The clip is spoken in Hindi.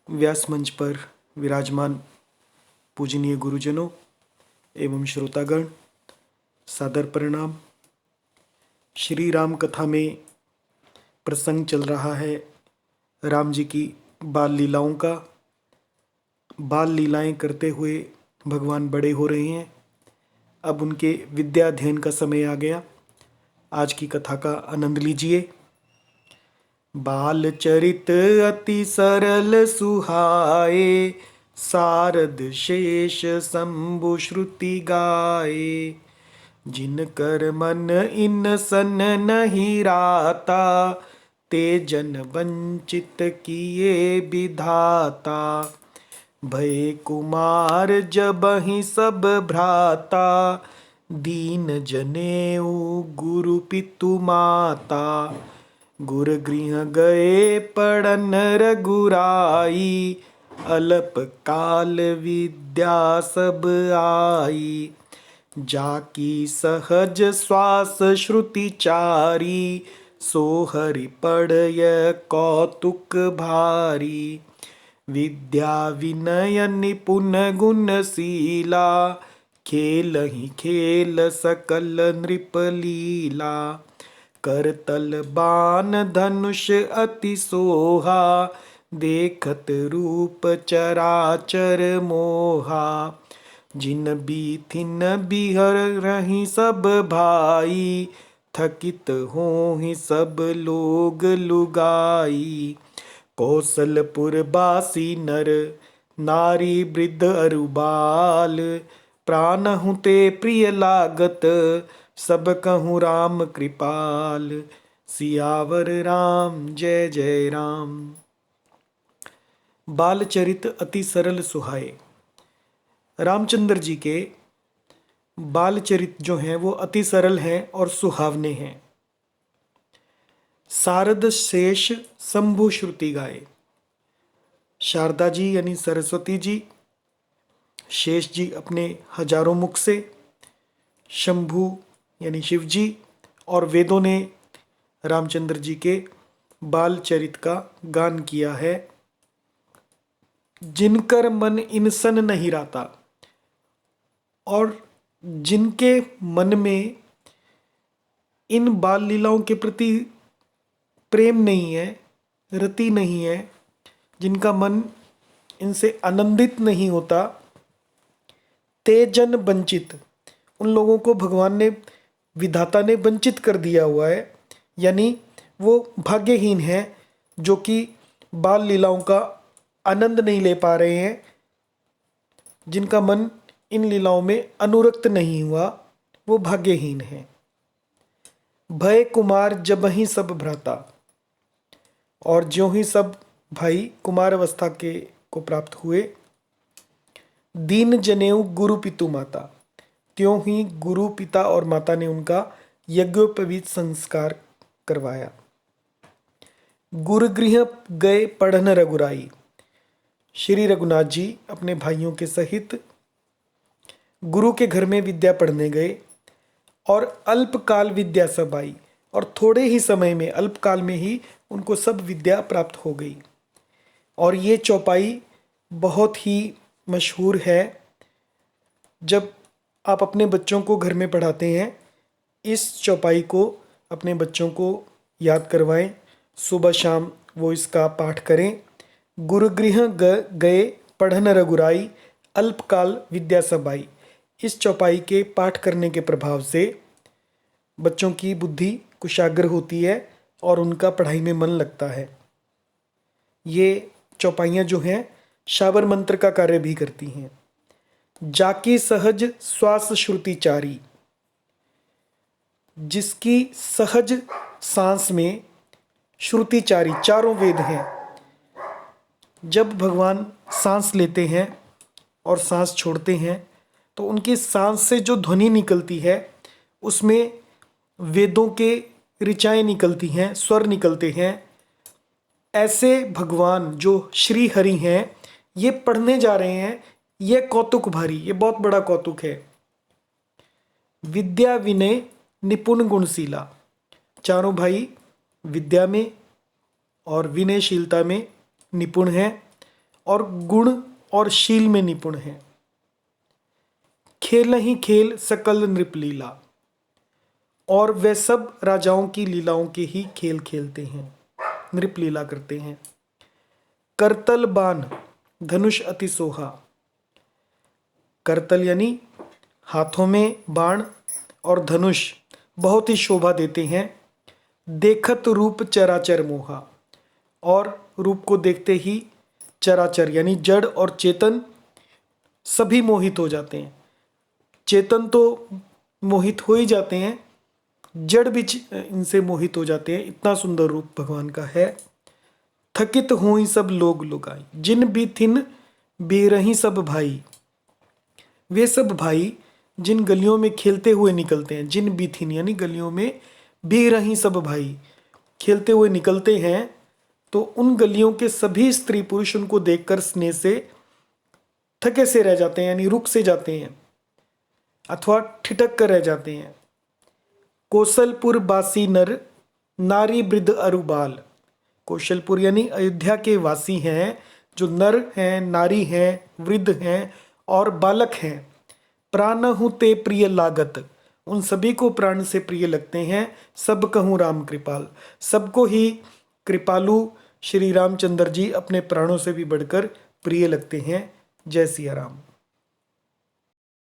व्यास मंच पर विराजमान पूजनीय गुरुजनों एवं श्रोतागण, सादर प्रणाम। श्री राम कथा में प्रसंग चल रहा है राम जी की बाल लीलाओं का। बाल लीलाएं करते हुए भगवान बड़े हो रहे हैं। अब उनके विद्या अध्ययन का समय आ गया। आज की कथा का आनंद लीजिए। बाल चरित अति सरल सुहाए, सारद शेष शंभु श्रुति गाए। जिनकर मन इन सन नहीं राता, ते जन वंचित किए विधाता। भय कुमार जबहि सब भ्राता, दीन जनेऊ गुरु पितु माता। गुर गृह गए पढ़न रघुराई, अल्प काल विद्या सब आई। जाकी सहज श्वास श्रुति चारी, सो हरि पढ़य कौतुक भारी। विद्या विनय निपुण गुणशीला, खेलहि खेल सकल नृप लीला। करतल बाण धनुष अति सोहा, देखत रूप चराचर मोहा। जिन बीथिन बिहर रही सब भाई, थकित होहि सब लोग लुगाई। कौशलपुर बासी नर नारी वृद्ध अरु बाल, प्राणहु ते प्रिय लागत, सब कहूँ राम कृपाल। सियावर राम जय जय राम। बाल चरित अति सरल सुहाए। रामचंद्र जी के बाल चरित जो हैं वो अति सरल हैं और सुहावने हैं। शारद शेष शंभु श्रुति गाए। शारदा जी यानी सरस्वती जी, शेष जी अपने हजारों मुख से, शंभु यानी शिव जी और वेदों ने रामचंद्र जी के बाल चरित का गान किया है। जिनकर मन इनसन नहीं राता, और जिनके मन में इन बाल लीलाओं के प्रति प्रेम नहीं है, रति नहीं है, जिनका मन इनसे आनंदित नहीं होता, ते जन वंचित, उन लोगों को भगवान ने, विधाता ने वंचित कर दिया हुआ है। यानी वो भाग्यहीन हैं जो कि बाल लीलाओं का आनंद नहीं ले पा रहे हैं, जिनका मन इन लीलाओं में अनुरक्त नहीं हुआ, वो भाग्यहीन हैं। भय कुमार जबहि सब भ्राता, और ज्यों ही सब भाई कुमार अवस्था के को प्राप्त हुए। दीन जनेऊ गुरु पितु माता, त्यों ही गुरु पिता और माता ने उनका यज्ञोपवीत संस्कार करवाया। गुरु गृह गए पढ़न रघुराई, श्री रघुनाथ जी अपने भाइयों के सहित गुरु के घर में विद्या पढ़ने गए, और अल्पकाल विद्या सब आई, और थोड़े ही समय में, अल्पकाल में ही उनको सब विद्या प्राप्त हो गई। और ये चौपाई बहुत ही मशहूर है। जब आप अपने बच्चों को घर में पढ़ाते हैं, इस चौपाई को अपने बच्चों को याद करवाएं। सुबह शाम वो इसका पाठ करें। गुरु गृह गए पढ़न रघुराई, अल्पकाल विद्या सब आई। इस चौपाई के पाठ करने के प्रभाव से बच्चों की बुद्धि कुशाग्र होती है और उनका पढ़ाई में मन लगता है। ये चौपाइयाँ जो हैं शाबर मंत्र का कार्य भी करती हैं। जाकी सहज श्वास श्रुति चारी, जिसकी सहज सांस में श्रुति चारी, चारों वेद हैं। जब भगवान सांस लेते हैं और सांस छोड़ते हैं तो उनकी सांस से जो ध्वनि निकलती है उसमें वेदों के ऋचाएँ निकलती हैं, स्वर निकलते हैं। ऐसे भगवान जो श्री हरि हैं, ये पढ़ने जा रहे हैं। ये कौतुक भारी, ये बहुत बड़ा कौतुक है। विद्या विनय निपुण गुणशीला, चारों भाई विद्या में और विनयशीलता में निपुण हैं और गुण और शील में निपुण हैं। खेल ही खेल सकल नृपलीला, और वे सब राजाओं की लीलाओं के ही खेल खेलते हैं, नृपलीला करते हैं। करतल बाण धनुष अति सोहा, करतल यानी हाथों में बाण और धनुष बहुत ही शोभा देते हैं। देखत रूप चराचर मोहा, और रूप को देखते ही चराचर यानी जड़ और चेतन सभी मोहित हो जाते हैं। चेतन तो मोहित हो ही जाते हैं, जड़ भी इनसे मोहित हो जाते हैं, इतना सुंदर रूप भगवान का है। थकित होई सब लोग लुगाई, जिन भी थिन बेरही सब भाई, वे सब भाई जिन गलियों में खेलते हुए निकलते हैं, जिन भी थिन यानी गलियों में बेरही सब भाई खेलते हुए निकलते हैं, तो उन गलियों के सभी स्त्री पुरुष उनको देखकर स्नेह से थके से रह जाते हैं, यानी रुक से जाते हैं अथवा ठिठक कर रह जाते हैं। कौशलपुर बासी नर नारी वृद्ध अरुबाल, कौशलपुर यानी अयोध्या के वासी हैं, जो नर हैं, नारी हैं, वृद्ध हैं और बालक हैं। प्राणहु ते प्रिय लागत, उन सभी को प्राण से प्रिय लगते हैं। सब कहूँ राम कृपाल, सबको ही कृपालु श्री रामचंद्र जी अपने प्राणों से भी बढ़कर प्रिय लगते हैं। जय सिया राम।